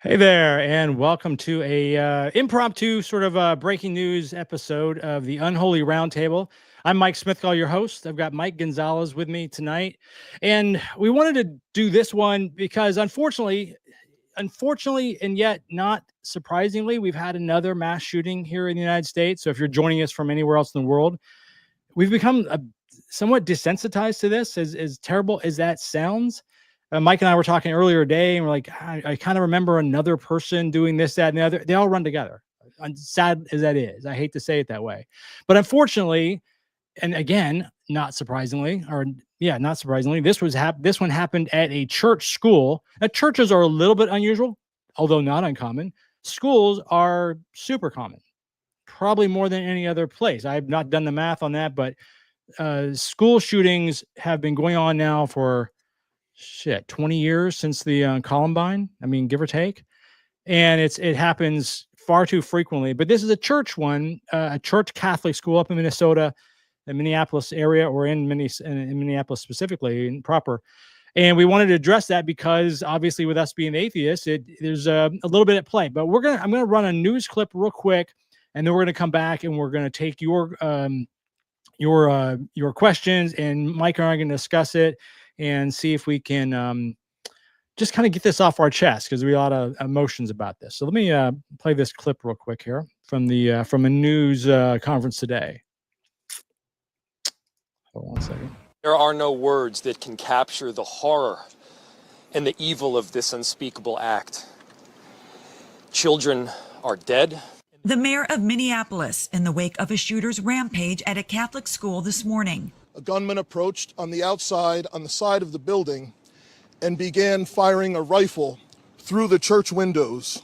Hey there, and welcome to a impromptu sort of breaking news episode of the Unholy Roundtable. I'm Mike Smithgall, your host. I've got Mike Gonzalez with me tonight, and we wanted to do this one because, unfortunately, and yet not surprisingly, we've had another mass shooting here in the United States. So, if you're joining us from anywhere else in the world, we've become somewhat desensitized to this, as terrible as that sounds. Mike and I were talking earlier today, and we're like, I kind of remember another person doing this, that, and the other. They all run together. Sad as that is, I hate to say it that way, but unfortunately, and again, not surprisingly, this one happened at a church school. Now, churches are a little bit unusual, although not uncommon. Schools are super common, probably more than any other place. I've not done the math on that, but school shootings have been going on now for 20 years since the Columbine. I mean, give or take. And it happens far too frequently. But this is a church one, a church Catholic school up in Minnesota, the Minneapolis area, or in Minneapolis specifically, in proper. And we wanted to address that because obviously, with us being atheists, there's a little bit at play. But I'm gonna run a news clip real quick, and then we're gonna come back and we're gonna take your questions, and Mike and I are going to discuss it and see if we can just kind of get this off our chest, because we have a lot of emotions about this. So let me play this clip real quick here from a news conference today. Hold on one second. There are no words that can capture the horror and the evil of this unspeakable act. Children are dead. The mayor of Minneapolis in the wake of a shooter's rampage at a Catholic school this morning. A gunman approached on the outside, on the side of the building, and began firing a rifle through the church windows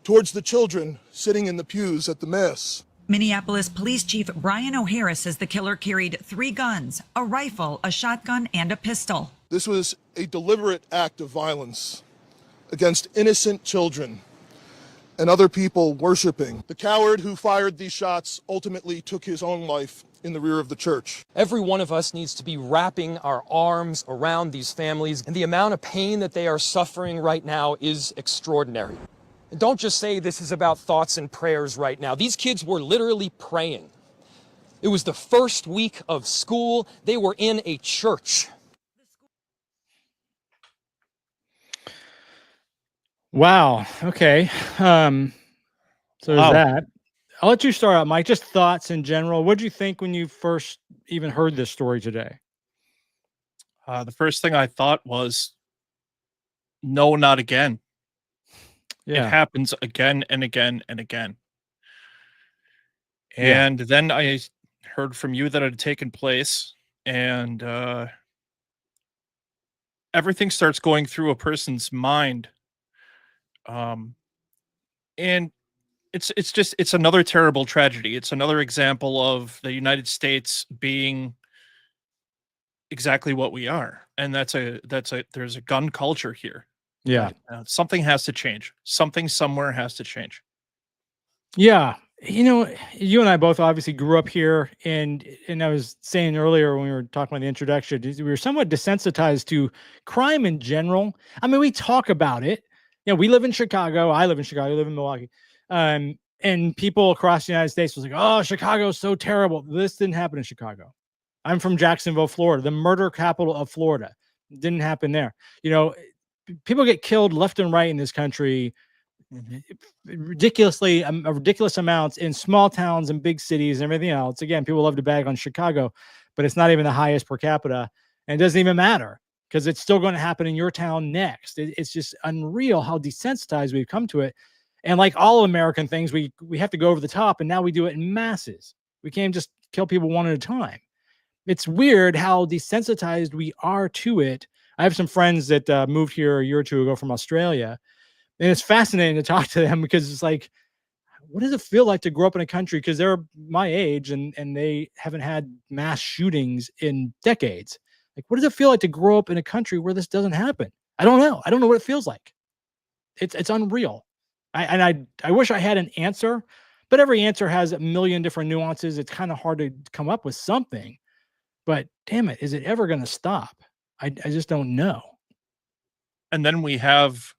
towards the children sitting in the pews at the Mass. Minneapolis Police Chief Brian O'Hara says the killer carried 3 guns, a rifle, a shotgun, and a pistol. This was a deliberate act of violence against innocent children and other people worshiping. The coward who fired these shots ultimately took his own life in the rear of the church. Every one of us needs to be wrapping our arms around these families, and the amount of pain that they are suffering right now is extraordinary. And don't just say this is about thoughts and prayers right now. These kids were literally praying. It was the first week of school. They were in a church. Wow. Okay. So there's that. I'll let you start out, Mike. Just thoughts in general. What did you think when you first even heard this story today? The first thing I thought was, no, not again. Yeah. It happens again and again and again. And then I heard from you that it had taken place, and everything starts going through a person's mind. And it's another terrible tragedy. It's another example of the United States being exactly what we are. And there's a gun culture here. Yeah. Something has to change. Something somewhere has to change. Yeah. You know, you and I both obviously grew up here, and I was saying earlier when we were talking about the introduction, we were somewhat desensitized to crime in general. I mean, we talk about it. Yeah, we live in Chicago. I live in Chicago. I live in Milwaukee. And people across the United States was like, oh, Chicago's so terrible. This didn't happen in Chicago. I'm from Jacksonville, Florida, the murder capital of Florida. It didn't happen there. You know, people get killed left and right in this country, ridiculous amounts in small towns and big cities and everything else. Again, people love to bag on Chicago, but it's not even the highest per capita, and it doesn't even matter, because it's still going to happen in your town next. It's just unreal how desensitized we've come to it. And like all American things, we have to go over the top, and now we do it in masses. We can't just kill people one at a time. It's weird how desensitized we are to it. I have some friends that moved here a year or two ago from Australia, and it's fascinating to talk to them, because it's like, what does it feel like to grow up in a country? Because they're my age, and they haven't had mass shootings in decades. Like, what does it feel like to grow up in a country where this doesn't happen? I don't know. I don't know what it feels like. It's unreal. I wish I had an answer, but every answer has a million different nuances. It's kind of hard to come up with something. But damn it, is it ever going to stop? I just don't know. And then we have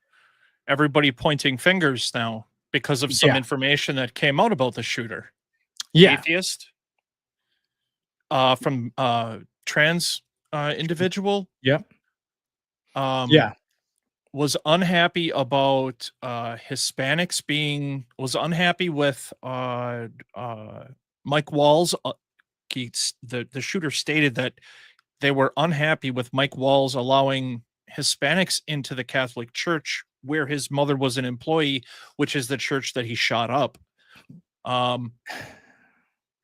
everybody pointing fingers now because of some information that came out about the shooter. Atheist, from trans individual. Yep. Was unhappy about Hispanics was unhappy with Mike Walls. The shooter stated that they were unhappy with Mike Walls allowing Hispanics into the Catholic Church where his mother was an employee, which is the church that he shot up.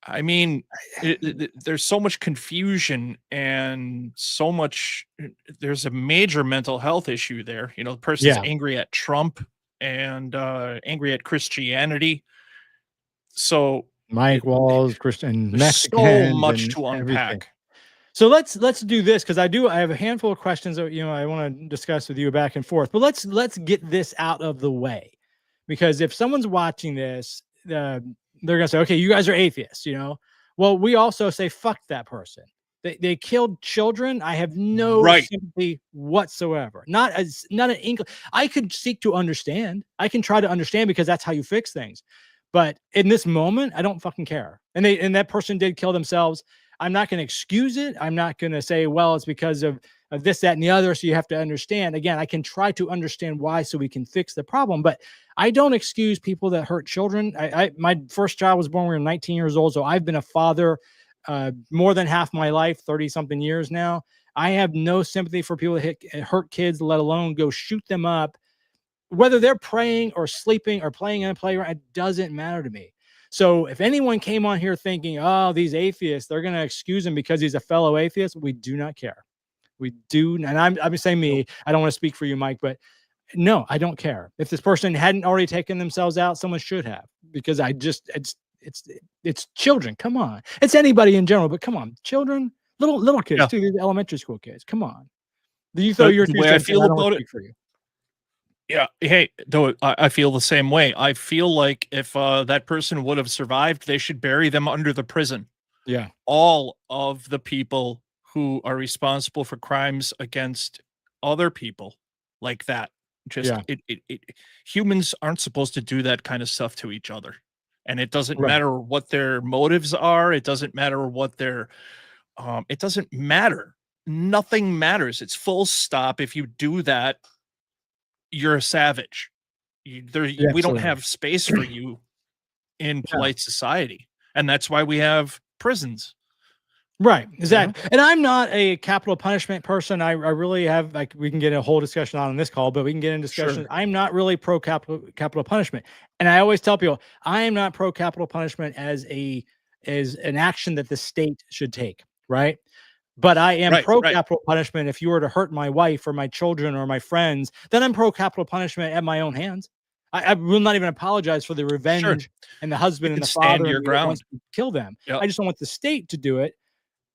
I mean, there's so much confusion and so much. There's a major mental health issue there. You know, the person's angry at Trump and angry at Christianity. So Mike Walls, Christian, Mexicans, so much to unpack. Everything. So let's do this, because I have a handful of questions that I want to discuss with you back and forth. But let's get this out of the way, because if someone's watching this, they're gonna say, okay, you guys are atheists, Well, we also say fuck that person. They killed children. I have no sympathy whatsoever. Not an inkling. I could seek to understand. I can try to understand, because that's how you fix things. But in this moment, I don't fucking care. And that person did kill themselves. I'm not going to excuse it. I'm not going to say, well, it's because of this, that, and the other. So you have to understand. Again, I can try to understand why, so we can fix the problem. But I don't excuse people that hurt children. My first child was born when we were 19 years old. So I've been a father more than half my life, 30 something years now. I have no sympathy for people that hurt kids, let alone go shoot them up. Whether they're praying or sleeping or playing in a playground, it doesn't matter to me. So if anyone came on here thinking, oh, these atheists, they're going to excuse him because he's a fellow atheist, we do not care. We do. And I'm saying me, I don't want to speak for you, Mike, but no, I don't care. If this person hadn't already taken themselves out, someone should have, because it's children. Come on. It's anybody in general, but come on, children, little kids too, these elementary school kids. Come on. Do you throw your the way I feel about it for you? Yeah. Hey, though, I feel the same way. I feel like if that person would have survived, they should bury them under the prison. Yeah. All of the people who are responsible for crimes against other people like that. Just humans aren't supposed to do that kind of stuff to each other. And it doesn't matter what their motives are. It doesn't matter what it doesn't matter. Nothing matters. It's full stop. If you do that, you're a savage. We don't have space for you in polite society. And that's why we have prisons. Right. Exactly. And I'm not a capital punishment person. I really have, like, we can get a whole discussion on this call, but we can get into discussion. Sure. I'm not really pro capital punishment. And I always tell people, I am not pro capital punishment as an action that the state should take. Right. But I am pro capital punishment. If you were to hurt my wife or my children or my friends, then I'm pro capital punishment at my own hands. I will not even apologize for the revenge and the husband and the father your ground. To kill them. Yep. I just don't want the state to do it.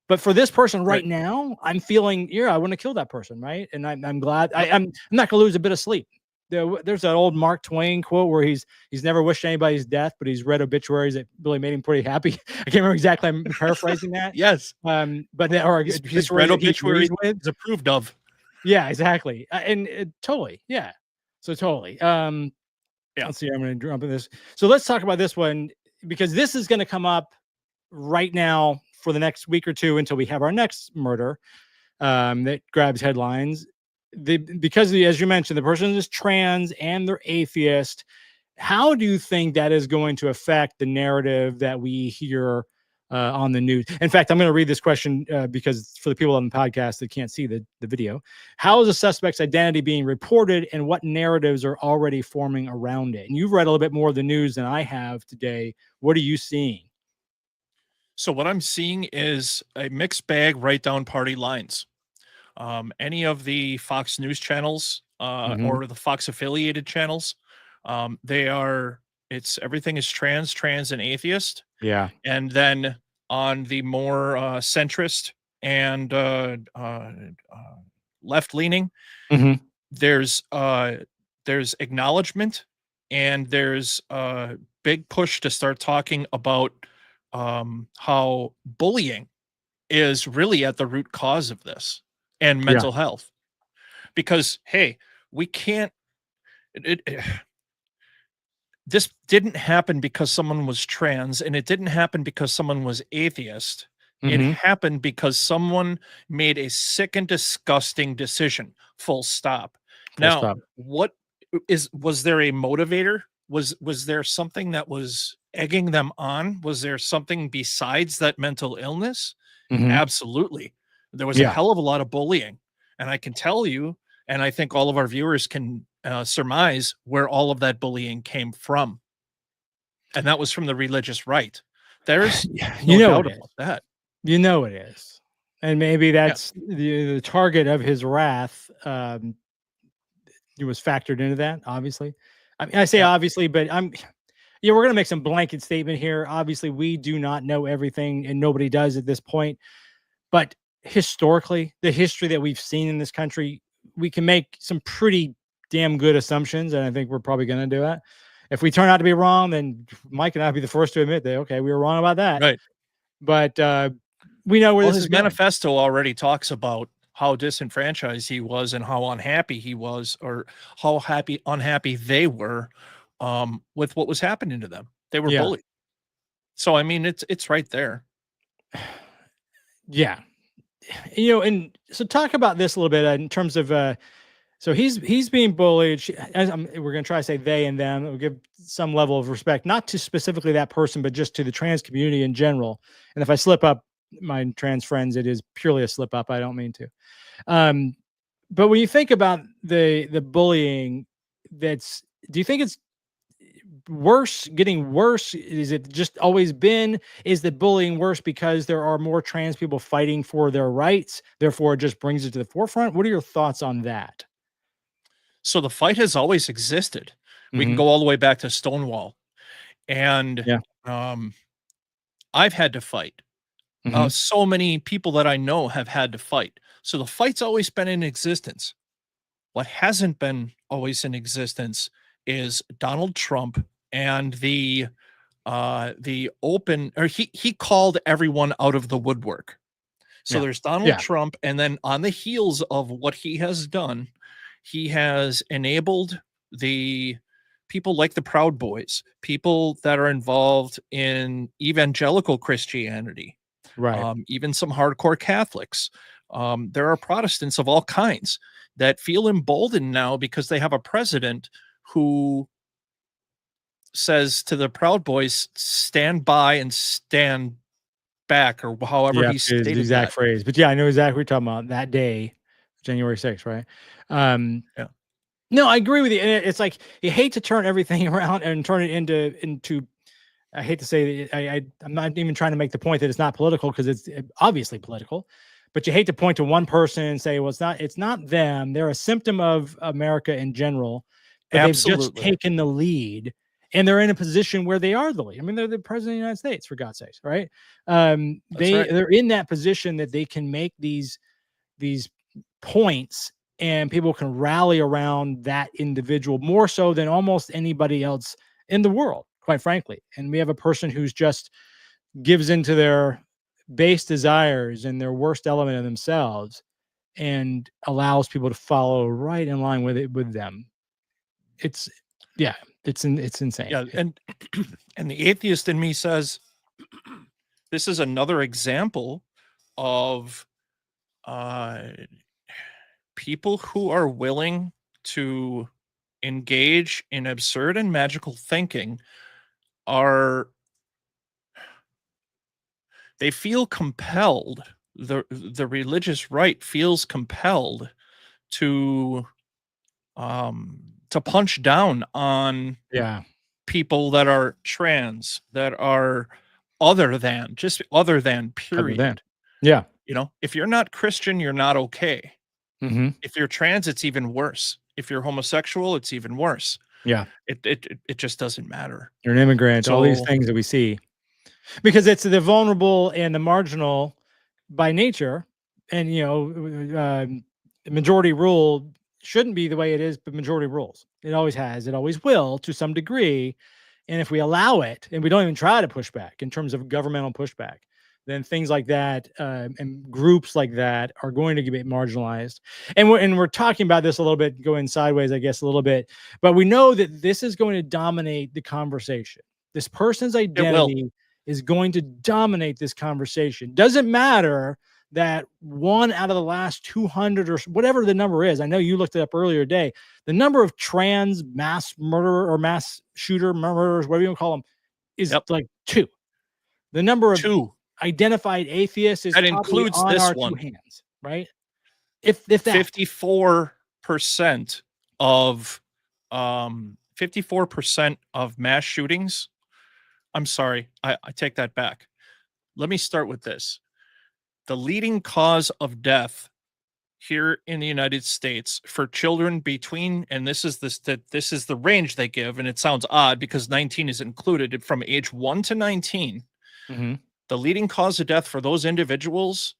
But for this person right now, I'm feeling, I want to kill that person, right? And I'm glad. I'm not going to lose a bit of sleep. There's that old Mark Twain quote where he's never wished anybody's death, but he's read obituaries that really made him pretty happy. I can't remember exactly. I'm paraphrasing that. Yes. But he's read obituaries is approved of. Yeah, exactly. Totally. Yeah. So totally. Let's see. I'm going to jump in this. So let's talk about this one, because this is going to come up right now for the next week or two until we have our next murder that grabs headlines. Because as you mentioned, the person is trans and they're atheist. How do you think that is going to affect the narrative that we hear on the news? In fact, I'm going to read this question because for the people on the podcast that can't see the video, how is a suspect's identity being reported and what narratives are already forming around it? And you've read a little bit more of the news than I have today. What are you seeing? So what I'm seeing is a mixed bag right down party lines. Any of the Fox News channels or the Fox affiliated channels, everything is trans and atheist. Yeah. And then on the more centrist and left leaning, there's acknowledgement and there's a big push to start talking about how bullying is really at the root cause of this and mental health. Because, hey, we can't, This didn't happen because someone was trans, and it didn't happen because someone was atheist. It Mhm. happened because someone made a sick and disgusting decision. Full stop. Full Now, stop. was there a motivator? Was there something that was egging them on? Was there something besides that mental illness? Mhm. Absolutely. There was a Yeah. hell of a lot of bullying. And I can tell you, and I think all of our viewers can surmise where all of that bullying came from. And that was from the religious right. There's Yeah, you no know it doubt is. about that. You know it is. And maybe Yeah, that's the target of his wrath, it was factored into that, obviously. I mean, I say yeah. obviously, but yeah, we're gonna make some blanket statement here. Obviously, we do not know everything, and nobody does at this point. But historically, the history that we've seen in this country, we can make some pretty damn good assumptions, and I think we're probably gonna do it. If we turn out to be wrong, then Mike and I'll be the first to admit that, okay, we were wrong about that. Right. But we know where Well, this is his going. manifesto already talks about how disenfranchised he was and how unhappy he was, or how unhappy they were with what was happening to them. They were Yeah. bullied. So I mean, it's right there. Yeah. And so talk about this a little bit in terms of so he's being bullied. We're going to try to say they and them. We'll give some level of respect, not to specifically that person, but just to the trans community in general. And if I slip up, my trans friends, it is purely a slip up. I don't mean to. Um, but when you think about the bullying, do you think it's worse, getting worse? Is it just always been? Is the bullying worse because there are more trans people fighting for their rights? Therefore, it just brings it to the forefront. What are your thoughts on that? So the fight has always existed. We can Hmm. go all the way back to Stonewall, and Yeah. um, I've had to fight. Hmm. So many people that I know have had to fight. So the fight's always been in existence. What hasn't been always in existence is Donald Trump and the open, or he called everyone out of the woodwork. So Yeah. there's Donald Yeah. Trump, and then on the heels of what he has done, he has enabled the people like the Proud Boys, people that are involved in evangelical Christianity, Right. even some hardcore Catholics. There are Protestants of all kinds that feel emboldened now because they have a president who says to the Proud Boys, stand by and stand back, or however Yeah, he is the stated exact that. phrase. But yeah, I know exactly what you're talking about that day, January 6th, right? Um, Yeah. no, I agree with you. And it's like you hate to turn everything around and turn it into I hate to say that I'm not even trying to make the point that it's not political, because it's obviously political, but you hate to point to one person and say, well, it's not them. They're a symptom of America in general, but they've just Absolutely. taken the lead, and they're in a position where they are the lead. I mean, they're the president of the United States, for God's sakes, right? That's right. They're in that position that they can make these points, and people can rally around that individual more so than almost anybody else in the world, quite frankly. And we have a person who's just gives into their base desires and their worst element of themselves, and allows people to follow right in line with it with them. It's yeah, it's insane. Yeah, and and the atheist in me says this is another example of uh people who are willing to engage in absurd and magical thinking are they feel compelled, the religious right feels compelled to punch down on Yeah, people that are trans, that are other than, just other than, other than period. yeah. You know, if you're not Christian, you're not okay. Hmm. If you're trans, it's even worse. If you're homosexual, it's even worse. Yeah, It just doesn't matter. you're an immigrant. All these So things that we see, because it's the vulnerable and the marginal by nature. And majority rule shouldn't be the way it is, but majority rules. It always has, it always will, to some degree. And if we allow it and we don't even try to push back in terms of governmental pushback, then things like that and groups like that are going to get marginalized. And we're talking about this a little bit, going sideways, I guess, a little bit, but we know that this is going to dominate the conversation. This person's It will. identity is going to dominate this conversation. Doesn't matter that one out of the last 200 or whatever the number is. I know you looked it up earlier today. The number of trans mass murderer or mass shooter murderers, whatever you want to call them, is like 2. The number of 2 identified atheists is that probably includes on this our one. 2 hands, right? If that 54% of 54% of mass shootings. I'm sorry, I take that back. Let me start with this. The leading cause of death here in the United States for children between, and this is the range they give, and it sounds odd because 19 is included, from age 1 to 19. The leading cause of death for those individuals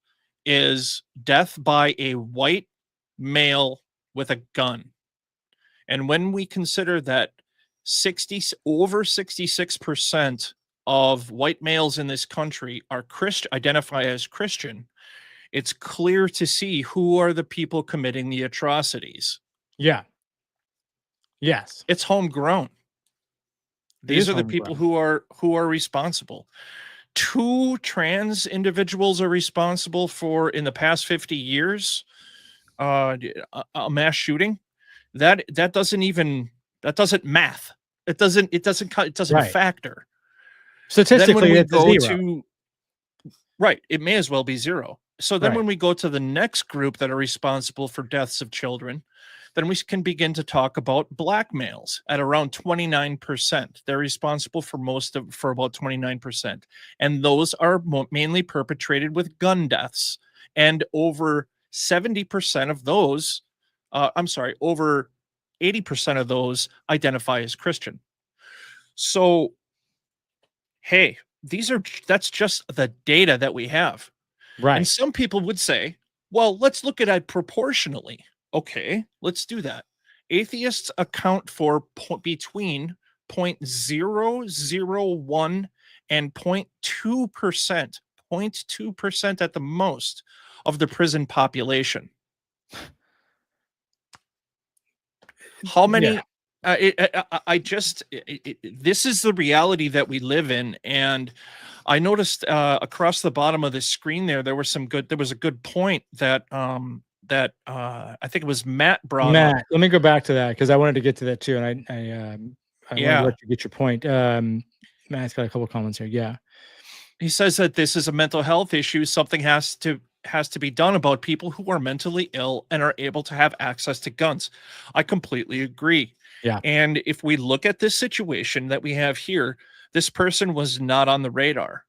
is death by a white male with a gun. And when we consider that over 66% of white males in this country are identify as Christian, it's clear to see who are the people committing the atrocities. Yeah. Yes. It's homegrown. These are the people who are responsible. 2 trans individuals are responsible for, in the past 50 years, a mass shooting. That doesn't math. It doesn't Right. factor. Statistically, then it's a zero. Right, it may as well be 0. So then Right. when we go to the next group that are responsible for deaths of children, then we can begin to talk about black males at around 29%. They're responsible for about 29%. And those are mainly perpetrated with gun deaths. And over 70% of those, over 80% of those identify as Christian. So, hey, that's just the data that we have. Right. And some people would say, well, let's look at it proportionally. Okay, let's do that. Atheists account for between 0.001 and 0.2%, 0.2% at the most of the prison population. How many? This is the reality that we live in, and I noticed across the bottom of the screen there was a good point that I think it was Matt brought up. Let me go back to that because I wanted to get to that too, and I wanted to let you get your point. Matt's got a couple comments here. Yeah, he says that this is a mental health issue. Something has to be done about people who are mentally ill and are able to have access to guns. I completely agree. Yeah. And if we look at this situation that we have here, this person was not on the radar.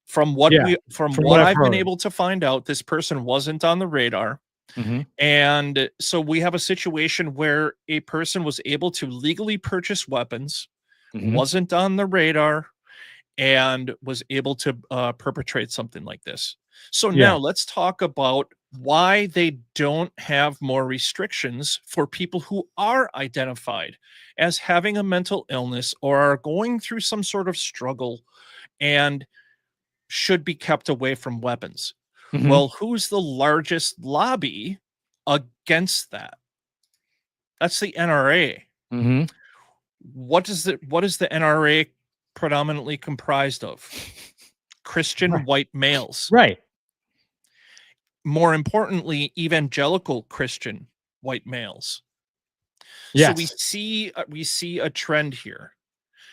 From what I've been able to find out, this person wasn't on the radar. And so we have a situation where a person was able to legally purchase weapons, wasn't on the radar, and was able to perpetrate something like this. So now let's talk about why they don't have more restrictions for people who are identified as having a mental illness or are going through some sort of struggle and should be kept away from weapons. Well, who's the largest lobby against that? That's the NRA. What is the NRA predominantly comprised of? Christian white males. Right. More importantly, evangelical Christian white males. Yes. So we see a trend here.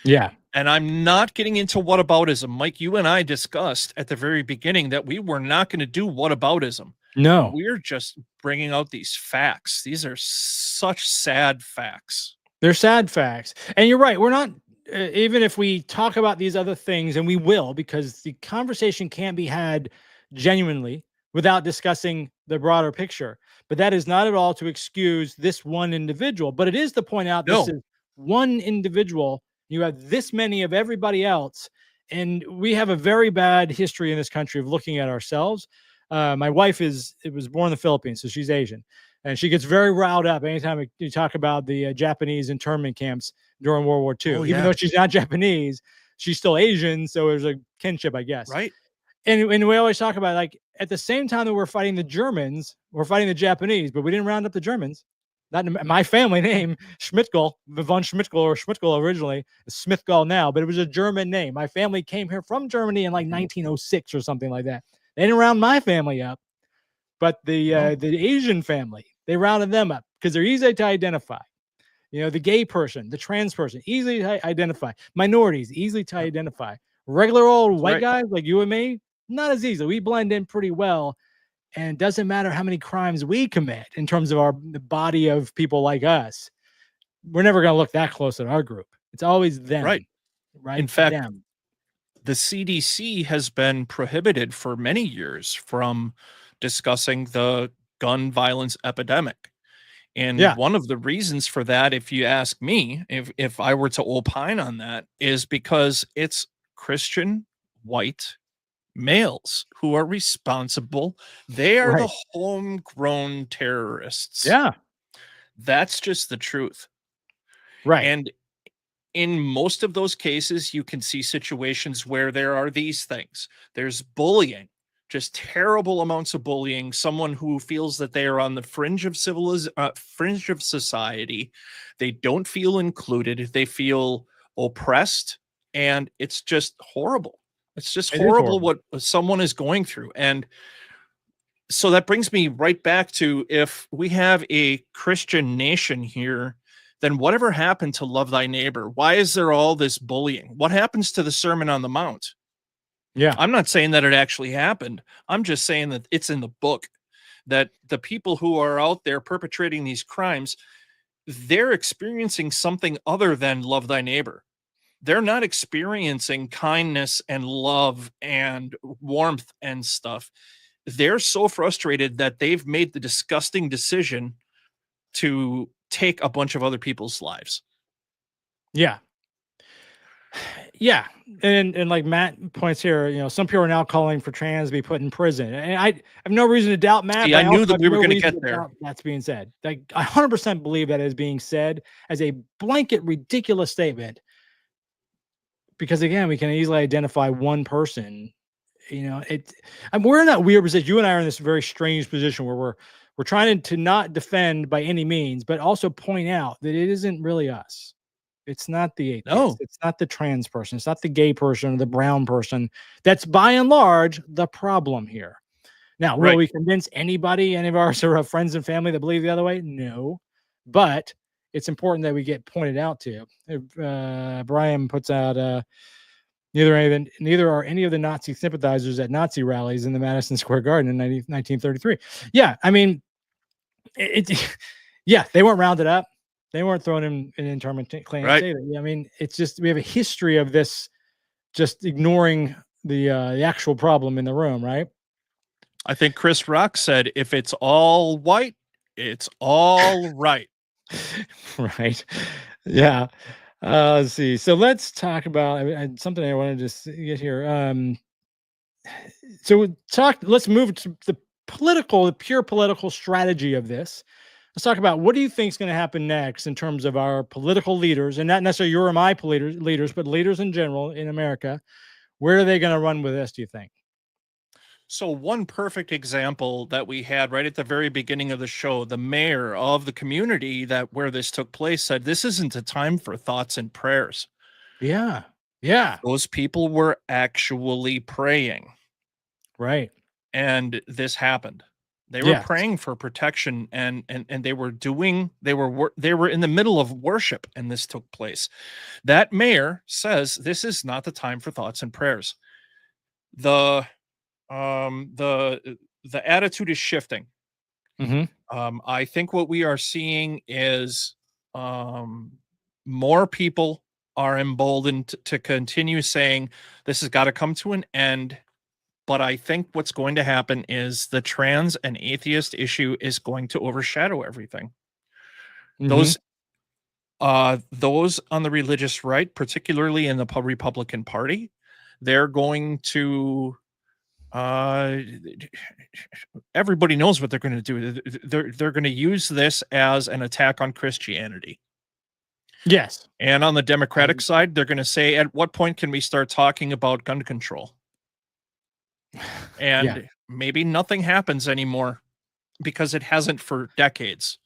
Yeah. And I'm not getting into whataboutism. Mike, you and I discussed at the very beginning that we were not going to do whataboutism. No. We're just bringing out these facts. These are such sad facts. They're sad facts. And you're right. We're not, even if we talk about these other things, and we will, because the conversation can't be had genuinely without discussing the broader picture. But that is not at all to excuse this one individual. But it is to point out this is one individual. You have this many of everybody else. And we have a very bad history in this country of looking at ourselves. My wife was born in the Philippines, so she's Asian. And she gets very riled up anytime you talk about the Japanese internment camps during World War II. Even though she's not Japanese, she's still Asian. So there's a kinship, I guess. Right. And we always talk about, like, at the same time that we're fighting the Germans, we're fighting the Japanese, but we didn't round up the Germans. Not in my family name, Smithgall, von Smithgall, or Smithgall originally, Smithgall now, but it was a German name. My family came here from Germany in like 1906 or something like that. They didn't round my family up, but the Asian family, they rounded them up because they're easy to identify. You know, the gay person, the trans person, easily to identify. Minorities, easily to identify. Regular old white guys like you and me, not as easy. We blend in pretty well. And it doesn't matter how many crimes we commit in terms of the body of people like us. We're never going to look that close at our group. It's always them. Right. Right. In fact, them. The CDC has been prohibited for many years from discussing the gun violence epidemic. And one of the reasons for that, if you ask me, if I were to opine on that, is because it's Christian white males who are responsible. They are the homegrown terrorists. Yeah. That's just the truth. Right. And in most of those cases, you can see situations where there are these things. There's bullying, just terrible amounts of bullying. Someone who feels that they are on the fringe of fringe of society. They don't feel included. They feel oppressed, and it's just horrible. It's just horrible what someone is going through. And so that brings me right back to, if we have a Christian nation here, then whatever happened to love thy neighbor? Why is there all this bullying? What happens to the Sermon on the Mount? Yeah. I'm not saying that it actually happened. I'm just saying that it's in the book, that the people who are out there perpetrating these crimes, they're experiencing something other than love thy neighbor. They're not experiencing kindness and love and warmth and stuff. They're so frustrated that they've made the disgusting decision to take a bunch of other people's lives. Yeah. Yeah. And like Matt points here, you know, some people are now calling for trans to be put in prison. And I have no reason to doubt Matt. See, I knew that we were going to get there. That's being said. Like, I 100% believe that is being said as a blanket, ridiculous statement. Because again, we can easily identify one person. You know, we're in that weird position. You and I are in this very strange position where we're trying to not defend by any means, but also point out that it isn't really us. It's not the atheist. No. It's not the trans person. It's not the gay person or the brown person. That's by and large the problem here. Now, will we convince anybody, any of our sort of friends and family that believe the other way? No. But it's important that we get pointed out to. Brian puts out neither are any of the Nazi sympathizers at Nazi rallies in the Madison Square Garden in 1933. Yeah, I mean, yeah, they weren't rounded up. They weren't thrown in internment camps either. I mean, it's just, we have a history of this, just ignoring the actual problem in the room, right? I think Chris Rock said, if it's all white, it's all right. Right. Yeah. Let's see. So let's talk about something I wanted to get here. Let's move to the pure political strategy of this. Let's talk about, what do you think is going to happen next in terms of our political leaders, and not necessarily your or my leaders, but leaders in general in America. Where are they going to run with this, do you think? So one perfect example that we had right at the very beginning of the show, the mayor of the community where this took place said, this isn't a time for thoughts and prayers. Yeah. Yeah. Those people were actually praying. Right. And this happened. They were praying for protection, and they were in the middle of worship, and this took place. That mayor says this is not the time for thoughts and prayers. The attitude is shifting. Mm-hmm. I think what we are seeing is more people are emboldened to continue saying this has got to come to an end. But I think what's going to happen is the trans and atheist issue is going to overshadow everything. Mm-hmm. Those on the religious right, particularly in the Republican Party, they're going to everybody knows what they're going to do. They're going to use this as an attack on Christianity. Yes. And on the Democratic side, they're going to say, at what point can we start talking about gun control? And Yeah. maybe nothing happens anymore because it hasn't for decades.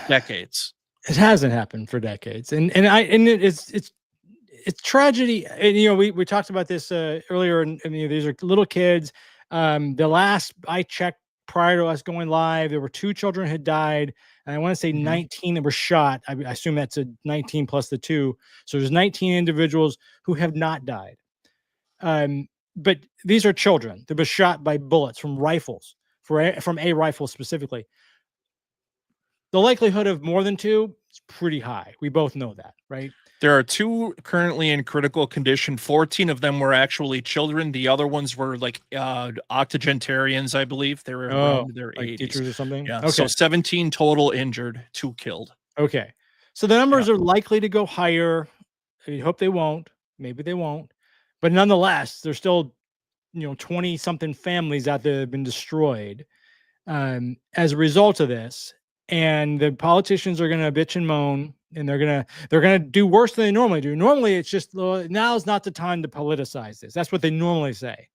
Decades. It hasn't happened for decades, and it's tragedy. And we talked about this earlier, and these are little kids. The last I checked prior to us going live, there were 2 children had died, and I want to say Mhm. 19 that were shot. I assume that's a 19 plus the 2, so there's 19 individuals who have not died. But these are children that were shot by bullets from rifles, from a rifle specifically. The likelihood of more than 2 is pretty high. We both know that, right? There are 2 currently in critical condition. 14 of them were actually children. The other ones were like octogenarians, I believe. They were Oh, around their like 80s. teachers or something? Yeah. So Okay. 17 total injured, 2 killed. Okay. So the Yeah. numbers are likely to go higher. I hope they won't. Maybe they won't. But nonetheless, there's still, 20 something families out there that have been destroyed as a result of this. And the politicians are going to bitch and moan, and they're going to do worse than they normally do. Normally, it's just now's not the time to politicize this. That's what they normally say.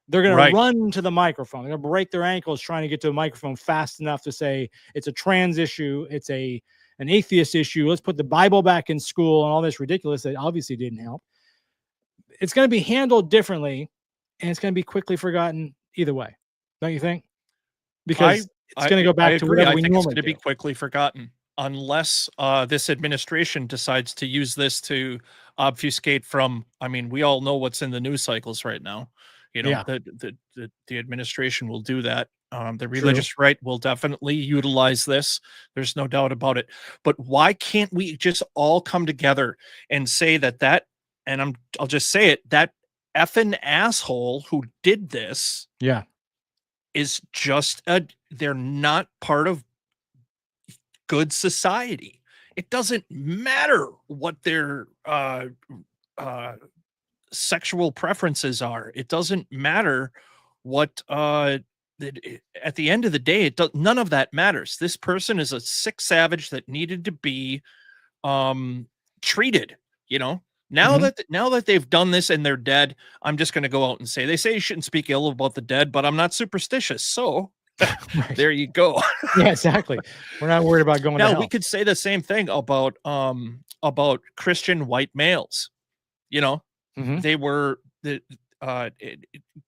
They're going to Right. run to the microphone. They're going to break their ankles trying to get to the microphone fast enough to say it's a trans issue, it's an atheist issue. Let's put the Bible back in school and all this ridiculous that obviously didn't help. It's going to be handled differently, and it's going to be quickly forgotten either way. Don't you think? I Because it's going to go I back to agree. whatever I we think it's normally going to be do. quickly forgotten unless this administration decides to use this to obfuscate from. I mean, we all know what's in the news cycles right now. Yeah, The administration will do that. The true. religious right will definitely utilize this. There's no doubt about it. But why can't we just all come together and say that? And I'll just say it. That effing asshole who did this Yeah, is just they're not part of good society. It doesn't matter what their uh sexual preferences are. It doesn't matter what at the end of the day none of that matters. This person is a sick savage that needed to be um treated, you know. hmm Now that they've done this and they're dead, I'm just going to go out and say they say you shouldn't speak ill about the dead, but I'm not superstitious. So right. there you go. Yeah, exactly. We're not worried about going to Now we hell. could say the same thing about Christian white males. You know, hmm they were the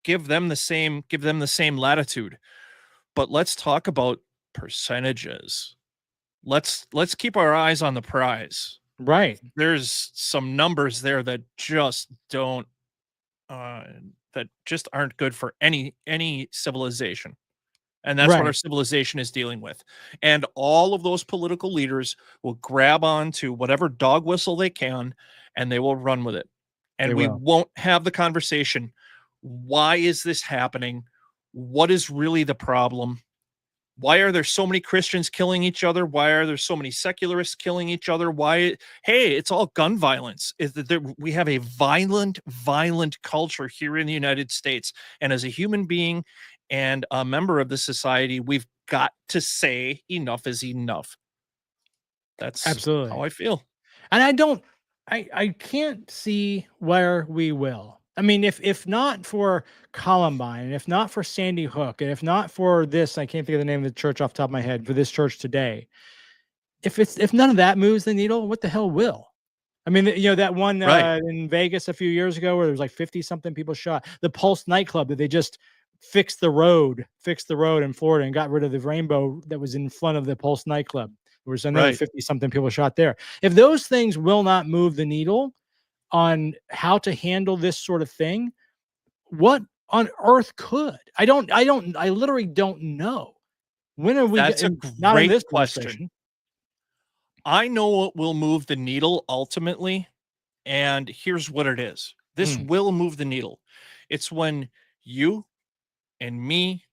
give them the same latitude. But let's talk about percentages. Let's keep our eyes on the prize. Right. There's some numbers there that just don't uh that just aren't good for any civilization. And that's what our Right. civilization is dealing with. And all of those political leaders will grab on to whatever dog whistle they can and they will run with it. They And we will. won't have the conversation. Why is this happening? What is really the problem? Why are there so many Christians killing each other? Why are there so many secularists killing each other? Why? Hey, it's all gun violence. Is that we have a violent culture here in the United States. And as a human being and a member of the society, we've got to say enough is enough. That's how Absolutely. I feel. And I can't see where we will. I mean, if not for Columbine, and if not for Sandy Hook, and if not for this, I can't think of the name of the church off the top of my head, for this church today. If none of that moves the needle, what the hell will? I mean, that one Right. in Vegas a few years ago where there was like 50 something people shot, the Pulse nightclub that they just fixed the road in Florida and got rid of the rainbow that was in front of the Pulse nightclub. There was another Right. 50 something people shot there. If those things will not move the needle on how to handle this sort of thing, what on earth could? I literally don't know. When are we That's a getting, not in great this question. administration? I know what will move the needle ultimately. And here's what it is. This Mm, will move the needle. It's when you and me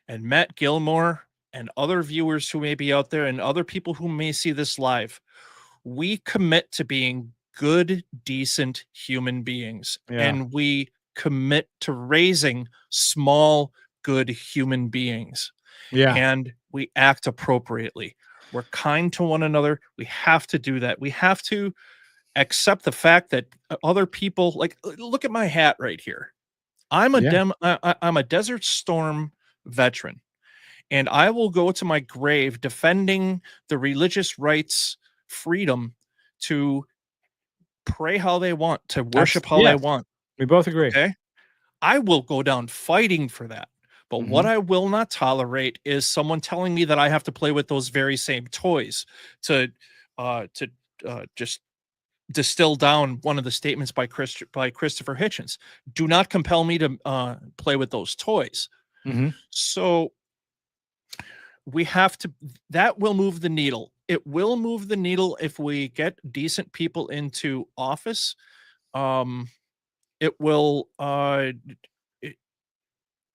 and Matt Gilmore and other viewers who may be out there and other people who may see this live, we commit to being good, decent human beings. yeah. And we commit to raising small, good human beings. Yeah. And we act appropriately. We're kind to one another. We have to do that. We have to accept the fact that other people, like, look at my hat right here. I'm a Yeah. I'm a Desert Storm veteran, and I will go to my grave defending the religious rights, freedom to pray how they want, to worship how they Yes, want. we both agree. Okay. I will go down fighting for that. But what Mhm. I will not tolerate is someone telling me that I have to play with those very same toys to just distill down one of the statements by Christopher Hitchens. Do not compel me to play with those toys. Mhm. So we have to, that will move the needle. It will move the needle if we get decent people into office. It will it,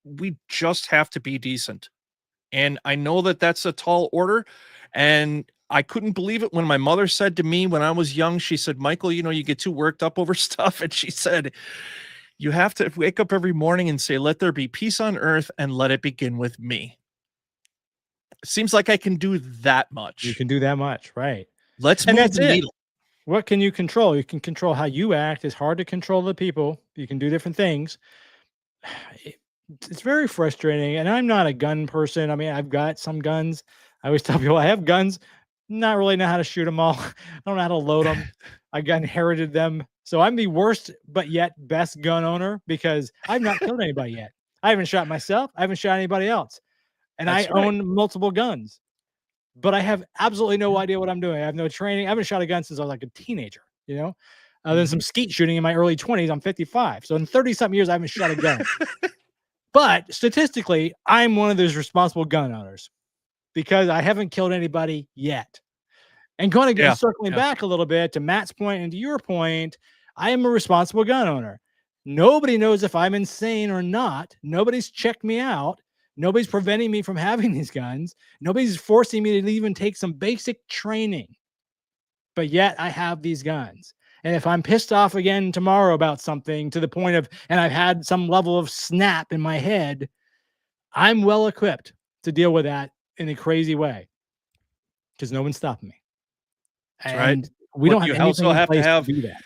we just have to be decent. And I know that that's a tall order, and I couldn't believe it when my mother said to me when I was young, she said, "Michael, you know, you get too worked up over stuff." And she said, "You have to wake up every morning and say, 'Let there be peace on earth, and let it begin with me.'" It seems like I can do that You much. can do that much, right? Let's And move that's the it. needle. What can you control? You can control how you act. It's hard to control the people. You can do different things. It- It's very frustrating. And I'm not a gun person. I mean, I've got some guns. I always tell people I have guns, not really know how to shoot them all. I don't know how to load them. I got inherited them. So I'm the worst, but yet best gun owner because I've not killed anybody yet. I haven't shot myself. I haven't shot anybody else. And I That's right. own multiple guns, but I have absolutely no idea what I'm doing. I have no training. I haven't shot a gun since I was like a teenager, you know? Then some Mhm. skeet shooting in my early 20s. I'm 55. So in 30 something years, I haven't shot a gun. But statistically, I'm one of those responsible gun owners because I haven't killed anybody yet. And going to get Yeah. circling Yeah. back a little bit to Matt's point and to your point, I am a responsible gun owner. Nobody knows if I'm insane or not. Nobody's checked me out. Nobody's preventing me from having these guns. Nobody's forcing me to even take some basic training. But yet I have these guns. And if I'm pissed off again tomorrow about something to the point of, and I've had some level of snap in my head, I'm well equipped to deal with that in a crazy way because no one's stopping me. That's right. And we don't But have you anything also in have to place to have, do that.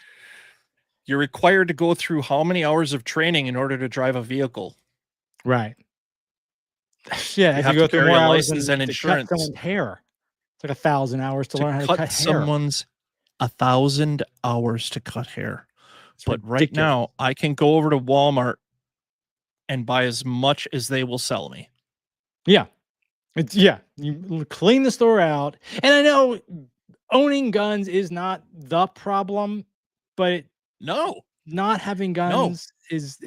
you're required to go through how many hours of training in order to drive a vehicle? Right. Yeah, I You have to have to go through carry more a hours license than and to cut insurance. someone's hair. It's like 1,000 hours to To learn how to cut cut hair. someone's 1,000 hours to cut hair. It's But right ridiculous. now, I can go over to Walmart and buy as much as they will sell me. Yeah. Yeah. You clean the store out. And I know owning guns is not the problem, but No, not having no. guns is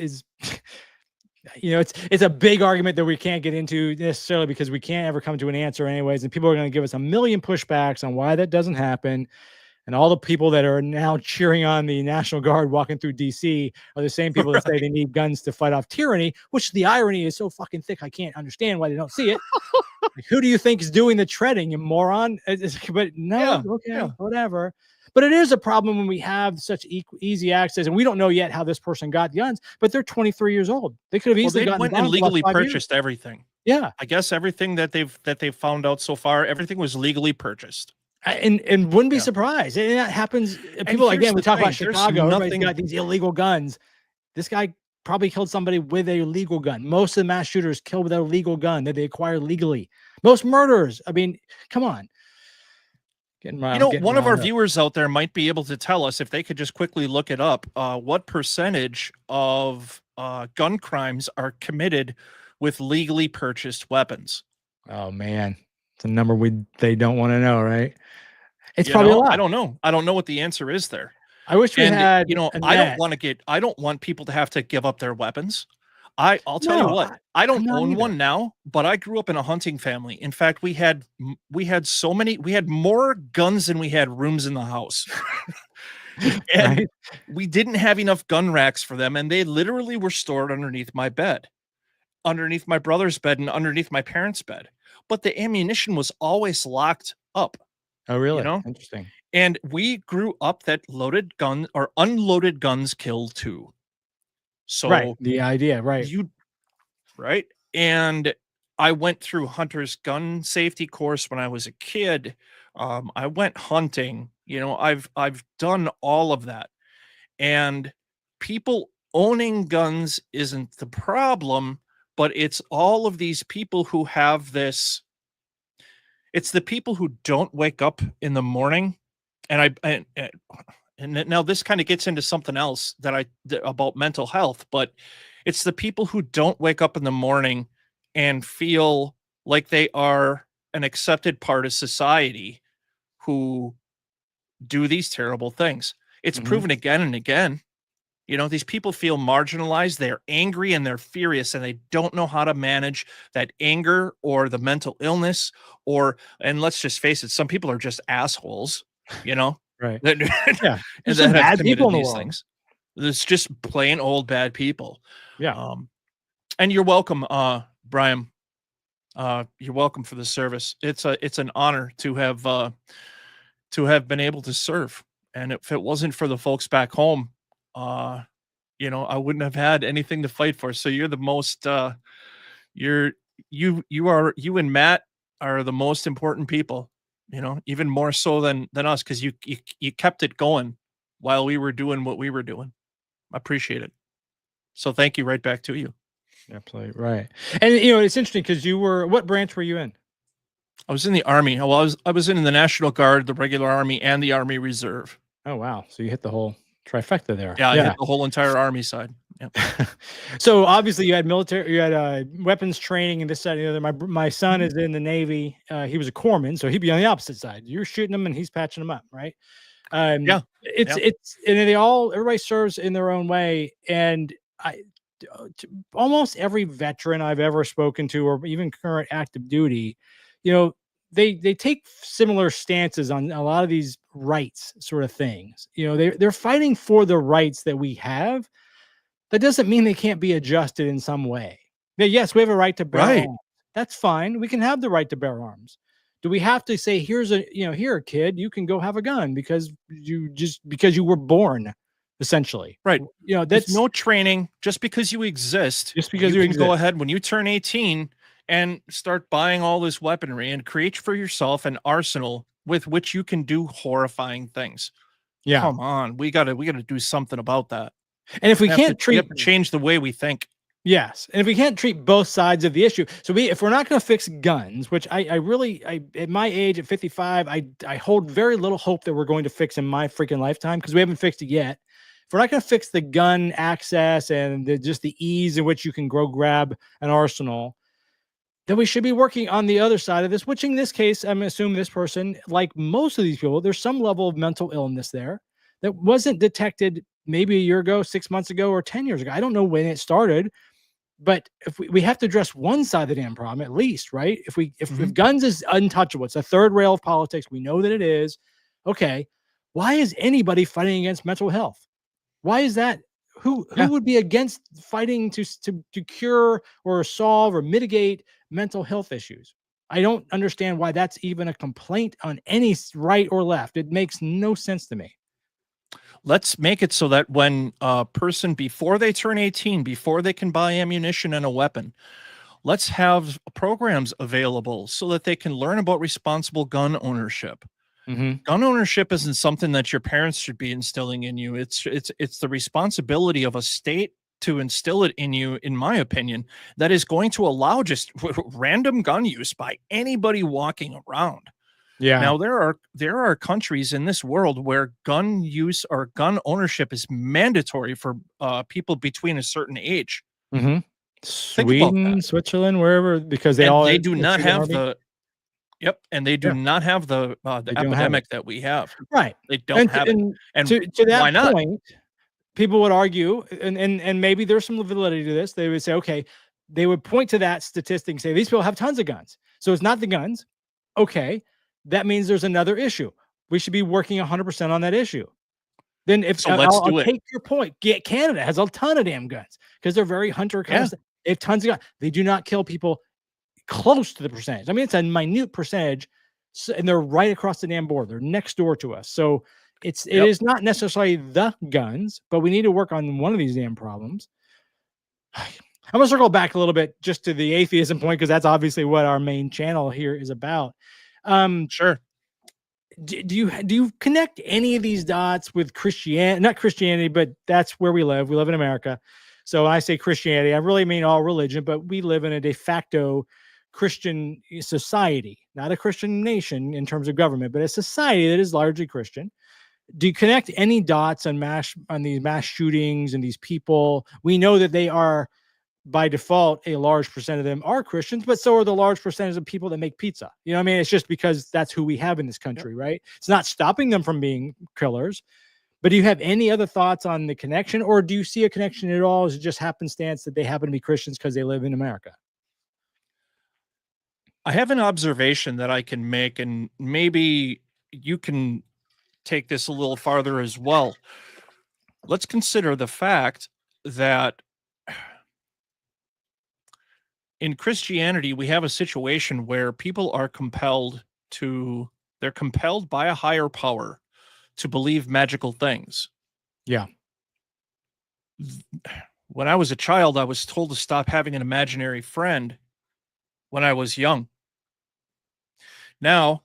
it's a big argument that we can't get into necessarily because we can't ever come to an answer anyways, and people are going to give us a million pushbacks on why that doesn't happen. And all the people that are now cheering on the National Guard walking through DC are the same people that say Right. they need guns to fight off tyranny, which the irony is so fucking thick I can't understand why they don't see it. Like, who do you think is doing the treading, you moron? But no, Yeah, okay, yeah. whatever. But it is a problem when we have such easy access, and we don't know yet how this person got guns, but they're 23 years old. They could have Well, easily they gotten went and bombs the last legally 5 years. purchased everything. Yeah. I guess everything that they've found out so far, everything was legally purchased. And wouldn't be Yeah. surprised. And that happens. And People here's again, we the talk about thing, there's Chicago. Everybody's nothing. got these illegal guns. This guy probably killed somebody with a legal gun. Most of the mass shooters kill with a legal gun that they acquire legally. Most murderers. I mean, come on. Getting You riled, know, getting one of our riled up. viewers out there might be able to tell us if they could just quickly look it up. What percentage of gun crimes are committed with legally purchased weapons? Oh man, it's a number they don't want to know, right? It's You probably a know, I lot. don't know. I don't know what the answer is there. I wish we And had you know, a I don't net. want to I don't want people to have to give up their weapons. I'll tell you No, what, I I'm don't not own either. one now, but I grew up in a hunting family. In fact, we had so many, we had more guns than we had rooms in the house. And Right? we didn't have enough gun racks for them, and they literally were stored underneath my bed, underneath my brother's bed, and underneath my parents' bed. But the ammunition was always locked up, Oh, you really? know? Interesting. And we grew up that loaded gun or unloaded guns kill too. Right. So The idea, right? you right? And I went through hunter's gun safety course when I was a kid. I went hunting, you know, I've done all of that. And people owning guns isn't the problem, but it's all of these people who have this. It's the people who don't wake up in the morning, and now this kind of gets into something else about mental health, but it's the people who don't wake up in the morning and feel like they are an accepted part of society who do these terrible things. It's proven again and again. You know, these people feel marginalized, they're angry and they're furious, and they don't know how to manage that anger or the mental illness, and let's just face it, some people are just assholes, you know, Right. that, Yeah. and There's some that have bad people committed in the these world. things. It's just plain old bad people. Yeah. And you're welcome, Brian. You're welcome for the service. It's an honor to have been able to serve. And if it wasn't for the folks back home, you know, I wouldn't have had anything to fight for. So you're the most, you and Matt are the most important people, you know, even more so than us. Cause you kept it going while we were doing what we were doing. I appreciate it. So thank you right back to you. Absolutely. Right. And, you know, it's interesting because what branch were you in? I was in the Army. Well, I was in the National Guard, the regular Army, and the Army Reserve. Oh, wow. So you hit the whole trifecta there. Yeah, I hit the whole entire Army side. Yeah. So obviously you had weapons training and this, that, and the other. My son is in the Navy. He was a corpsman, so he'd be on the opposite side. You're shooting him and he's patching him up, right? Yeah. It's and everybody serves in their own way. And almost every veteran I've ever spoken to, or even current active duty, you know, they take similar stances on a lot of these rights sort of things. You know, they're fighting for the rights that we have. That doesn't mean they can't be adjusted in some way. Now, yes, we have a right to bear arms. That's fine. We can have the right to bear arms. Do we have to say, here, kid, you can go have a gun because you were born, essentially? Right. You know, there's no training. Just because you exist, just because you you can go ahead when you turn 18 and start buying all this weaponry and create for yourself an arsenal with which you can do horrifying things. Yeah. Come on. We gotta do something about that. And if we we have to change the way we think. Yes. And if we can't treat both sides of the issue, if we're not going to fix guns, which I really, at my age, at 55, I hold very little hope that we're going to fix in my freaking lifetime, because we haven't fixed it yet. If we're not going to fix the gun access and just the ease in which you can grab an arsenal, then we should be working on the other side of this, which in this case, I'm assuming this person, like most of these people, there's some level of mental illness there that wasn't detected maybe a year ago, 6 months ago, or 10 years ago. I don't know when it started, but if we have to address one side of the damn problem, at least, right? If guns is untouchable, it's a third rail of politics. We know that it is. Okay. Why is anybody fighting against mental health? Why is that? Who would be against fighting to cure or solve or mitigate mental health issues? I don't understand why that's even a complaint on any right or left. It makes no sense to me. Let's make it so that when a person, before they turn 18, before they can buy ammunition and a weapon, let's have programs available so that they can learn about responsible gun ownership. Gun ownership isn't something that your parents should be instilling in you. It's the responsibility of a state to instill it in you, in my opinion, that is going to allow just random gun use by anybody walking around. Yeah. Now there are countries in this world where gun use or gun ownership is mandatory for people between a certain age. Sweden, Switzerland, wherever, because they do not have the not have the epidemic that we have. Right. They don't have it. And to that why not? point, people would argue, and maybe there's some validity to this. They would say, okay, they would point to that statistic and say these people have tons of guns. So it's not the guns. Okay. That means there's another issue. We should be working 100% on that issue. Then I'll take your point. Canada has a ton of damn guns because they're very hunter kind. They have tons of guns. They do not kill people close to the percentage. I mean, it's a minute percentage, and they're right across the damn border. They're next door to us. So it is not necessarily the guns, but we need to work on one of these damn problems. I'm going to circle back a little bit just to the atheism point, because that's obviously what our main channel here is about. Sure. do you connect any of these dots with Christianity? Not Christianity, but that's where we live. We live in America. So when I say Christianity, I really mean all religion, but we live in a de facto Christian society, not a Christian nation in terms of government, but a society that is largely Christian. Do you connect any dots on these mass shootings and these people? We know that they are, by default, a large percent of them are Christians, but so are the large percentage of people that make pizza. You know what I mean? It's just because that's who we have in this country, right? It's not stopping them from being killers. But do you have any other thoughts on the connection, or do you see a connection at all? Is it just happenstance that they happen to be Christians because they live in America? I have an observation that I can make, and maybe you can take this a little farther as well. Let's consider the fact that in Christianity, we have a situation where people are they're compelled by a higher power to believe magical things. Yeah. When I was a child, I was told to stop having an imaginary friend when I was young. Now,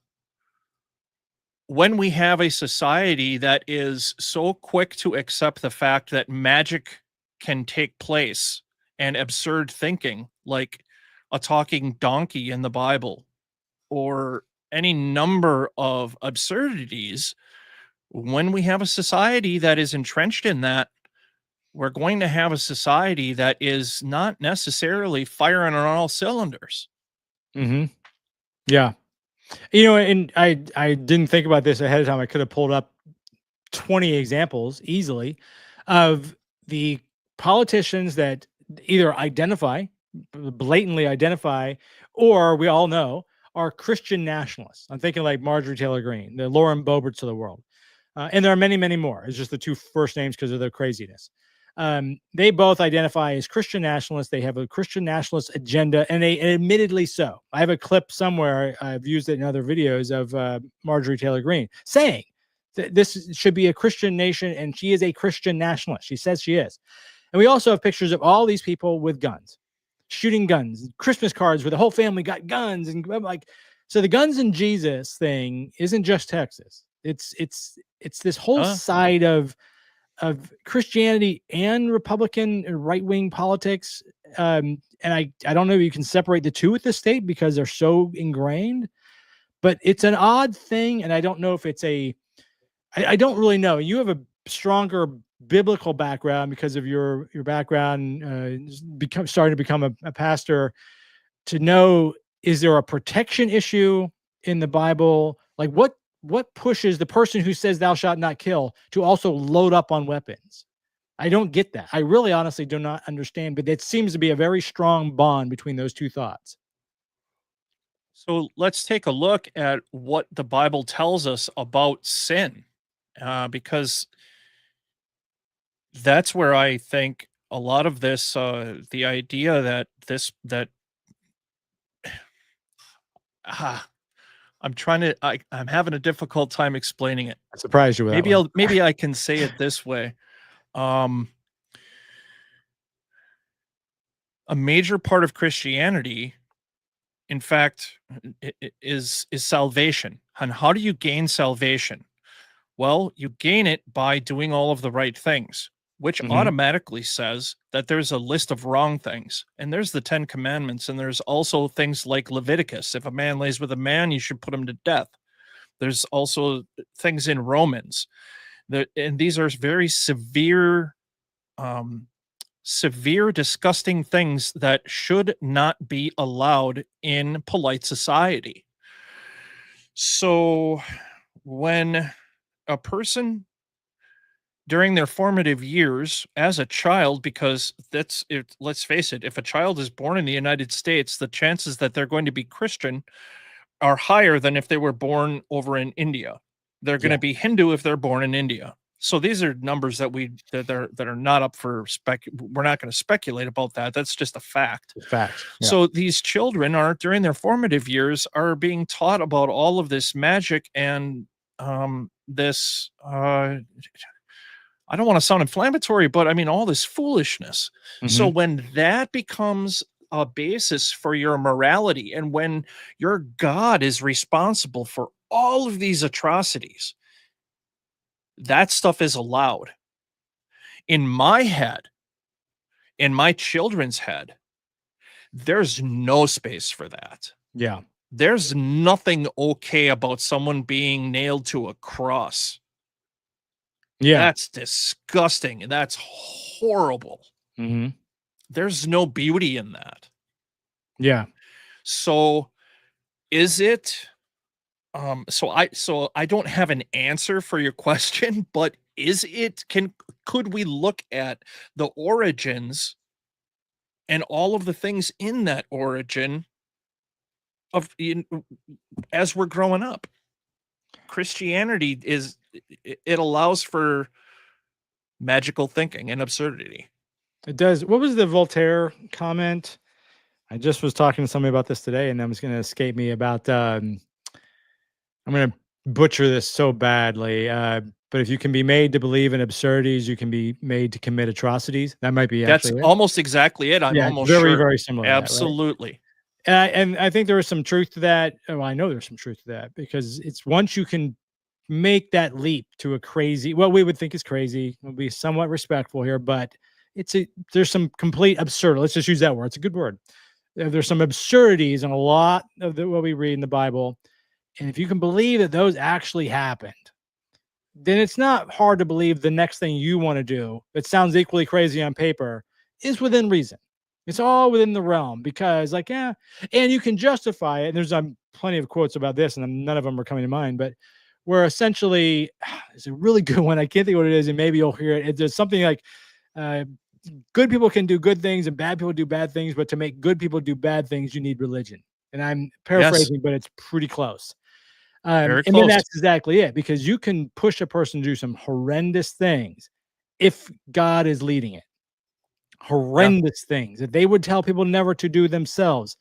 when we have a society that is so quick to accept the fact that magic can take place and absurd thinking, like a talking donkey in the Bible, or any number of absurdities, when we have a society that is entrenched in that, we're going to have a society that is not necessarily firing on all cylinders. Mm-hmm. Yeah. You know, and I didn't think about this ahead of time. I could have pulled up 20 examples easily of the politicians that either blatantly identify, or we all know are Christian nationalists. I'm thinking like Marjorie Taylor Greene, the Lauren Boeberts of the world. And there are many, many more. It's just the two first names because of their craziness. They both identify as Christian nationalists. They have a Christian nationalist agenda, and admittedly so. I have a clip somewhere, I've used it in other videos, of Marjorie Taylor Greene saying that this should be a Christian nation, and she is a Christian nationalist. She says she is. And we also have pictures of all these people with guns, shooting guns, Christmas cards where the whole family got guns, and like, so the guns and Jesus thing isn't just Texas. It's this whole side of Christianity and Republican right-wing politics. And I don't know if you can separate the two at this state because they're so ingrained, but it's an odd thing. And I don't know if it's I don't really know. You have a stronger biblical background because of your background, starting to become a pastor, to know, is there a protection issue in the Bible? Like what pushes the person who says thou shalt not kill to also load up on weapons? I don't get that. I really honestly do not understand, but it seems to be a very strong bond between those two thoughts. So let's take a look at what the Bible tells us about sin, because that's where I think a lot of this, the idea that I'm having a difficult time explaining it. I surprised you with that one. Maybe I can say it this way. A major part of Christianity, in fact, is salvation. And how do you gain salvation? Well, you gain it by doing all of the right things, which automatically says that there's a list of wrong things. And there's the 10 Commandments, and there's also things like Leviticus. If a man lays with a man, you should put him to death. There's also things in Romans. And these are very severe, disgusting things that should not be allowed in polite society. So when a person during their formative years as a child, because let's face it, if a child is born in the United States, the chances that they're going to be Christian are higher than if they were born over in India. They're going to be Hindu if they're born in India. So these are numbers that are not up for we're not going to speculate about that. That's just a fact. Yeah. So these children during their formative years are being taught about all of this magic and this I don't want to sound inflammatory, but I mean, all this foolishness. So when that becomes a basis for your morality, and when your God is responsible for all of these atrocities, that stuff is allowed. In my head, in my children's head, there's no space for that. Yeah. There's nothing okay about someone being nailed to a cross. Yeah. That's disgusting. That's horrible. Mm-hmm. There's no beauty in that. Yeah. So is it so I don't have an answer for your question, but could we look at the origins and all of the things in that origin as we're growing up? Christianity it allows for magical thinking and absurdity. It does. What was the Voltaire comment? I just was talking to somebody about this today, and it's going to escape me about. I'm going to butcher this so badly, but if you can be made to believe in absurdities, you can be made to commit atrocities. That might be That's actually it. almost exactly it. I'm almost very, sure. very similar. Absolutely. To that, right? And I think there is some truth to that. Well, I know there's some truth to that, because it's once you can make that leap to a crazy, what we would think is crazy, we'll be somewhat respectful here, but there's some complete absurd. Let's just use that word. It's a good word. There's some absurdities in a lot of what we read in the Bible. And if you can believe that those actually happened, then it's not hard to believe the next thing you want to do that sounds equally crazy on paper is within reason. It's all within the realm, because and you can justify it. And there's plenty of quotes about this, and none of them are coming to mind, but where essentially it's a really good one. I can't think of what it is, and maybe you'll hear it. There's something like good people can do good things and bad people do bad things, but to make good people do bad things, you need religion. And I'm paraphrasing, but it's pretty close. Very and close. then that's exactly it, because you can push a person to do some horrendous things if God is leading it. Horrendous things that they would tell people never to do themselves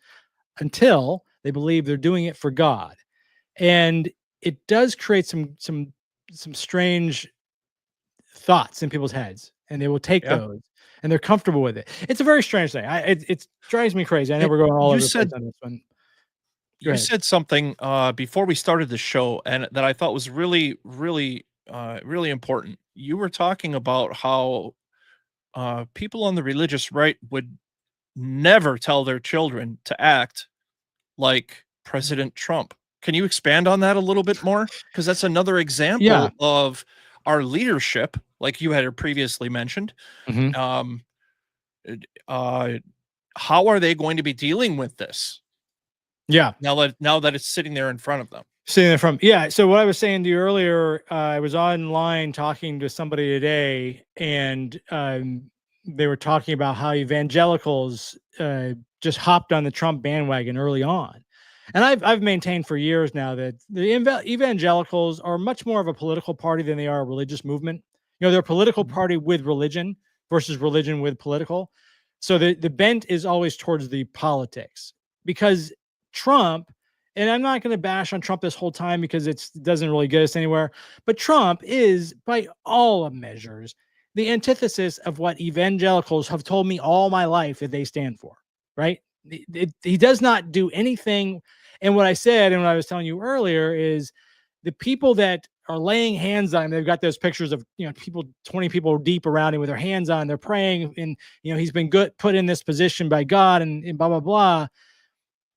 until they believe they're doing it for God. And it does create some strange thoughts in people's heads, and they will take those, and they're comfortable with it. It's a very strange thing. It drives me crazy. I know we're going all over the place on this one. You said something before we started the show, and that I thought was really, really, really important. You were talking about how people on the religious right would never tell their children to act like President Trump. Can you expand on that a little bit more? Because that's another example of our leadership, like you had previously mentioned. Mm-hmm. How are they going to be dealing with this? Yeah. Now that it's sitting there in front of them. So what I was saying to you earlier, I was online talking to somebody today, and they were talking about how evangelicals just hopped on the Trump bandwagon early on. And I've maintained for years now that the evangelicals are much more of a political party than they are a religious movement. They're a political party with religion versus religion with political. So the bent is always towards the politics, because Trump, and I'm not going to bash on Trump this whole time because it doesn't really get us anywhere, but Trump is, by all measures, the antithesis of what evangelicals have told me all my life that they stand for, right? He does not do anything. And what I said, and what I was telling you earlier, is the people that are laying hands on him, they've got those pictures of, people, 20 people deep around him with their hands on, they're praying, and, he's been put in this position by God, and blah, blah, blah.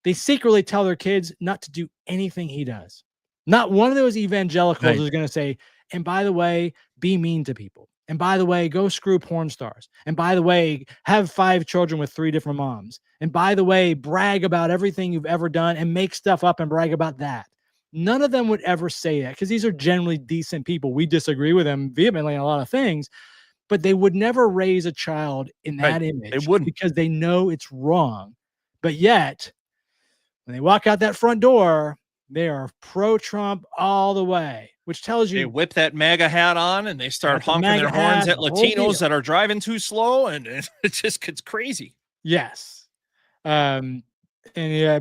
They secretly tell their kids not to do anything he does. Not one of those evangelicals is going to say, and by the way, be mean to people. And by the way, go screw porn stars. And by the way, have 5 children with 3 different moms. And by the way, brag about everything you've ever done and make stuff up and brag about that. None of them would ever say that, because these are generally decent people. We disagree with them vehemently on a lot of things, but they would never raise a child in that image. They wouldn't, because they know it's wrong. But yet, when they walk out that front door, they are pro-Trump all the way, which tells you they whip that MAGA hat on and they start honking their horns at Latinos that are driving too slow, and it just gets crazy. Yes. And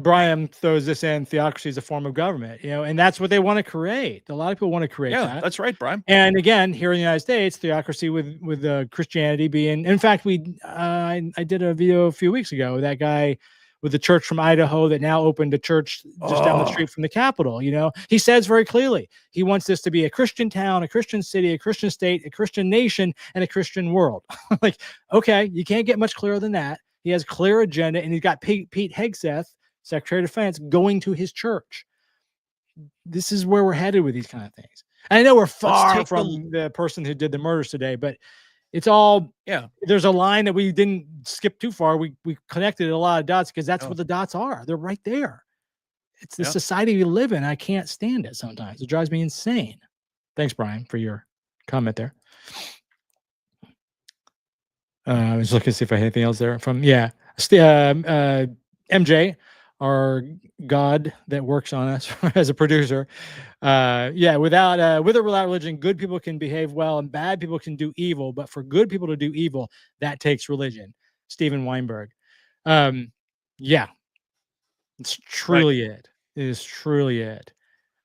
Brian throws this in: theocracy is a form of government, and that's what they want to create. A lot of people want to create that. Yeah, that's right, Brian. And again, here in the United States, theocracy with Christianity being, in fact, I did a video a few weeks ago. That guy with the church from Idaho that now opened a church just down the street from the Capitol. He says very clearly he wants this to be a Christian town, a Christian city, a Christian state, a Christian nation, and a Christian world. Like, okay, you can't get much clearer than that. He has a clear agenda, and he's got Pete Hegseth, Secretary of Defense, going to his church. This is where we're headed with these kind of things. And I know we're far from the person who did the murders today, but it's all, there's a line that we didn't skip too far. We connected a lot of dots because that's what the dots are. They're right there. It's the society we live in. I can't stand it sometimes. It drives me insane. Thanks, Brian, for your comment there. I was looking to see if I had anything else there from, MJ, our God that works on us as a producer. With or without religion, good people can behave well and bad people can do evil. But for good people to do evil, that takes religion. Stephen Weinberg. It's truly it. It is truly it.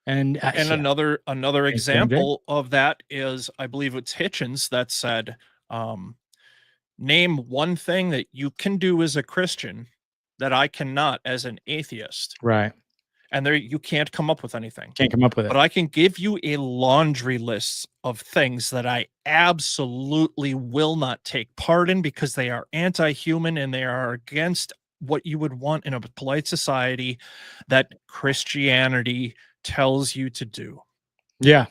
And another example of that is, I believe it's Hitchens that said, name one thing that you can do as a Christian that I cannot as an atheist. Right. And there you can't come up with anything. Can't come up with it. But I can give you a laundry list of things that I absolutely will not take part in because they are anti-human and they are against what you would want in a polite society that Christianity tells you to do. Yeah.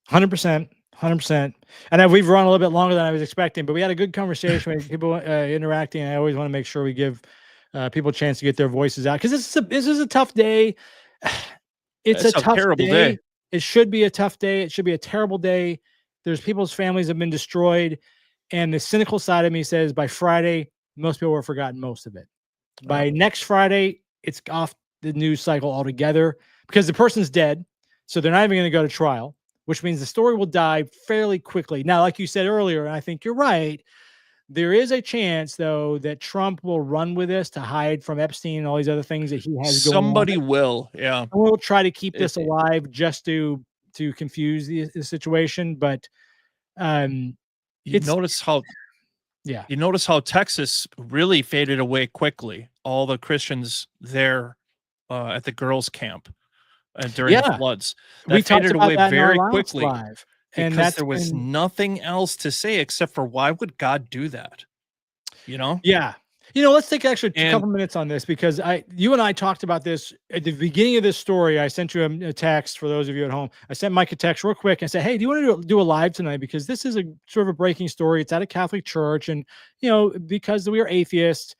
100%. 100%. And we've run a little bit longer than I was expecting, but we had a good conversation with people interacting. I always want to make sure we give people a chance to get their voices out because this is a tough day. It's a tough terrible day. It should be a tough day. It should be a terrible day. There's people's families have been destroyed. And the cynical side of me says by Friday, most people have forgotten most of it. By next Friday, it's off the news cycle altogether because the person's dead. So they're not even going to go to trial, which means the story will die fairly quickly. Now, like you said earlier, and I think you're right, there is a chance, though, that Trump will run with this to hide from Epstein and all these other things that he has going on. Somebody will, yeah. We'll try to keep this alive just to confuse the situation. But you notice how Texas really faded away quickly. All the Christians there at the girls' camp during the floods. That we faded away very quickly. Because there was nothing else to say except for why would God do that? Yeah. Let's take actually a couple minutes on this because you and I talked about this at the beginning of this story. I sent you a text for those of you at home. I sent Mike a text real quick and said, hey, do you want to do a live tonight? Because this is a sort of a breaking story. It's at a Catholic church. And, because we are atheists,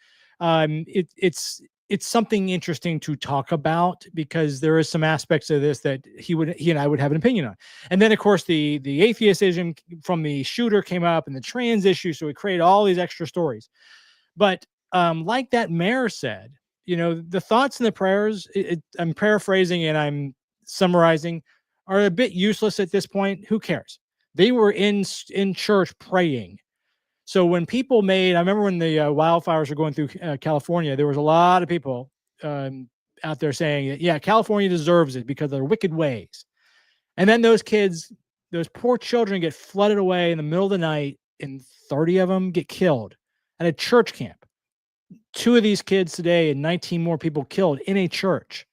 it's something interesting to talk about because there is some aspects of this that he and I would have an opinion on. And then of course the atheism from the shooter came up and the trans issue. So we created all these extra stories. But like that mayor said, the thoughts and the prayers, I'm paraphrasing and I'm summarizing, are a bit useless at this point. Who cares? They were in church praying. So when people I remember when the wildfires were going through California, there was a lot of people out there saying, yeah, California deserves it because of their wicked ways. And then those poor children get flooded away in the middle of the night and 30 of them get killed at a church camp. 2 of these kids today and 19 more people killed in a church.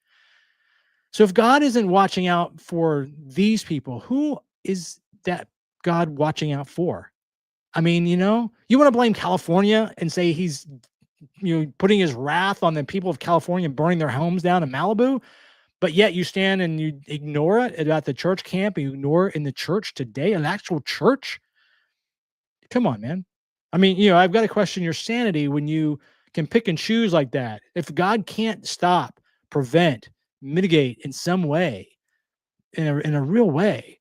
So if God isn't watching out for these people, who is that God watching out for? I mean, you want to blame California and say he's, putting his wrath on the people of California and burning their homes down in Malibu, but yet you stand and you ignore it at the church camp and you ignore it in the church today, an actual church. Come on, man. I mean, I've got to question your sanity when you can pick and choose like that. If God can't stop, prevent, mitigate in some way, in a real way,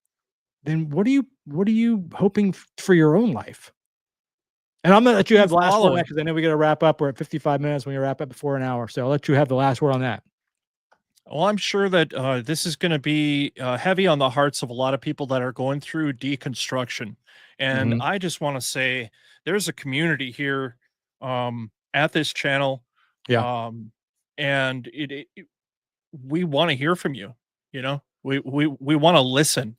then what are you hoping for your own life? And I'm going to let you have the last word because I know we got to wrap up. We're at 55 minutes when we wrap up before an hour. So I'll let you have the last word on that. Well, I'm sure that this is going to be heavy on the hearts of a lot of people that are going through deconstruction. And I just want to say there's a community here at this channel. Yeah. And we want to hear from you. We want to listen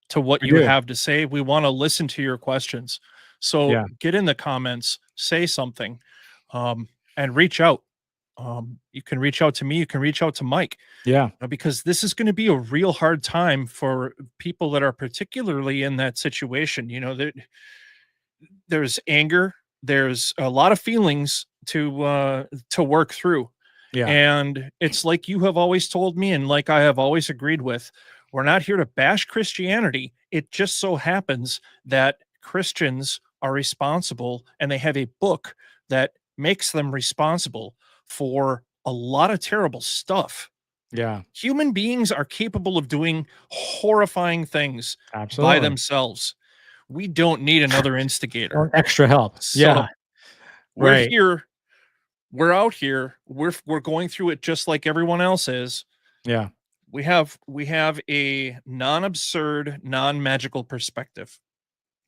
to what you have to say. We want to listen to your questions. So get in the comments, say something, and reach out. You can reach out to me. You can reach out to Mike. Yeah. Because this is going to be a real hard time for people that are particularly in that situation. There's anger, there's a lot of feelings to work through. Yeah. And it's like you have always told me, and like I have always agreed with, we're not here to bash Christianity. It just so happens that Christians are responsible, and they have a book that makes them responsible for a lot of terrible stuff. Yeah. Human beings are capable of doing horrifying things Absolutely. by themselves. We don't need another instigator. Or extra help. So Yeah. we're Right. here. We're out here. We're going through it just like everyone else is. Yeah. We have a non-absurd, non-magical perspective.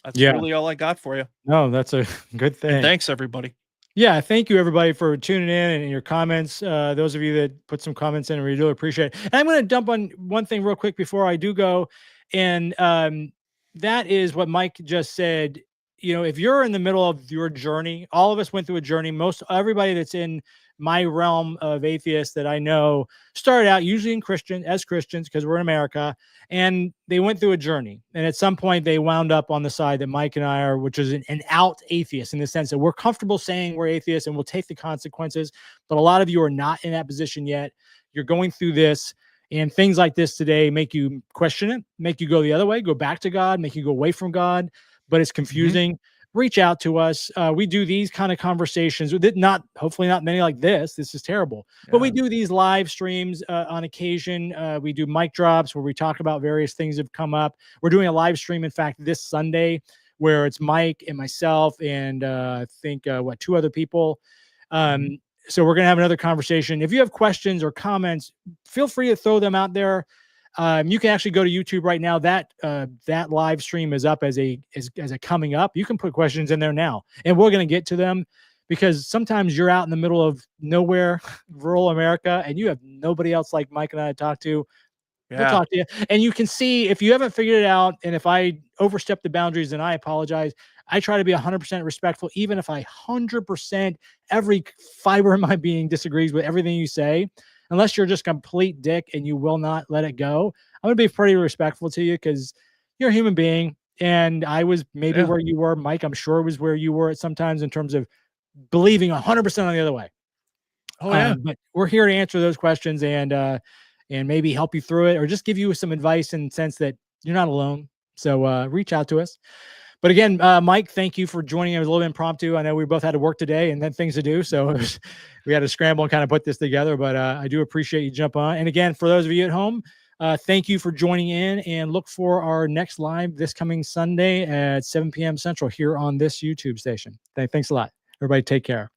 That's really all I got for you. No, that's a good thing. And thanks, everybody. Yeah, thank you everybody for tuning in and your comments. Those of you that put some comments in, we really appreciate it. And I'm going to dump on one thing real quick before I do go. And that is what Mike just said. If you're in the middle of your journey, all of us went through a journey. Everybody that's in my realm of atheists that I know started out usually as Christians, because we're in America, and they went through a journey. And at some point they wound up on the side that Mike and I are, which is an out atheist, in the sense that we're comfortable saying we're atheists and we'll take the consequences. But a lot of you are not in that position yet. You're going through this, and things like this today make you question it, make you go the other way, go back to God, make you go away from God. But it's confusing. Reach out to us. We do these kind of conversations with it, hopefully not many like this. This is terrible, but we do these live streams on occasion. We do mic drops where we talk about various things that have come up. We're doing a live stream, in fact, this Sunday, where it's Mike and myself and I think two other people. So we're going to have another conversation. If you have questions or comments, feel free to throw them out there. You can actually go to YouTube right now. That live stream is up as a coming up. You can put questions in there now, and we're going to get to them, because sometimes you're out in the middle of nowhere, rural America, and you have nobody else like Mike and I to talk to. Yeah. We'll talk to you, and you can see if you haven't figured it out. And if I overstep the boundaries, then I apologize. I try to be 100% respectful, even if I 100% every fiber in my being disagrees with everything you say. Unless you're just a complete dick and you will not let it go, I'm going to be pretty respectful to you, because you're a human being. And I was maybe where you were, Mike. I'm sure it was where you were at sometimes, in terms of believing 100% on the other way. Oh, yeah. But we're here to answer those questions and maybe help you through it, or just give you some advice in the sense that you're not alone. So reach out to us. But again, Mike, thank you for joining. It was a little impromptu. I know we both had to work today and then things to do, so we had to scramble and kind of put this together. But I do appreciate you jumping on. And again, for those of you at home, thank you for joining in, and look for our next live this coming Sunday at 7 p.m. Central here on this YouTube station. Thanks a lot. Everybody take care.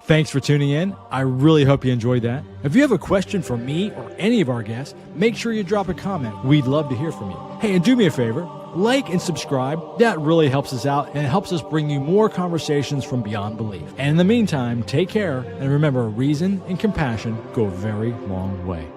Thanks for tuning in. I really hope you enjoyed that. If you have a question for me or any of our guests, make sure you drop a comment. We'd love to hear from you. Hey, and do me a favor, like and subscribe. That really helps us out, and it helps us bring you more conversations from beyond belief. And in the meantime, take care, and remember, reason and compassion go a very long way.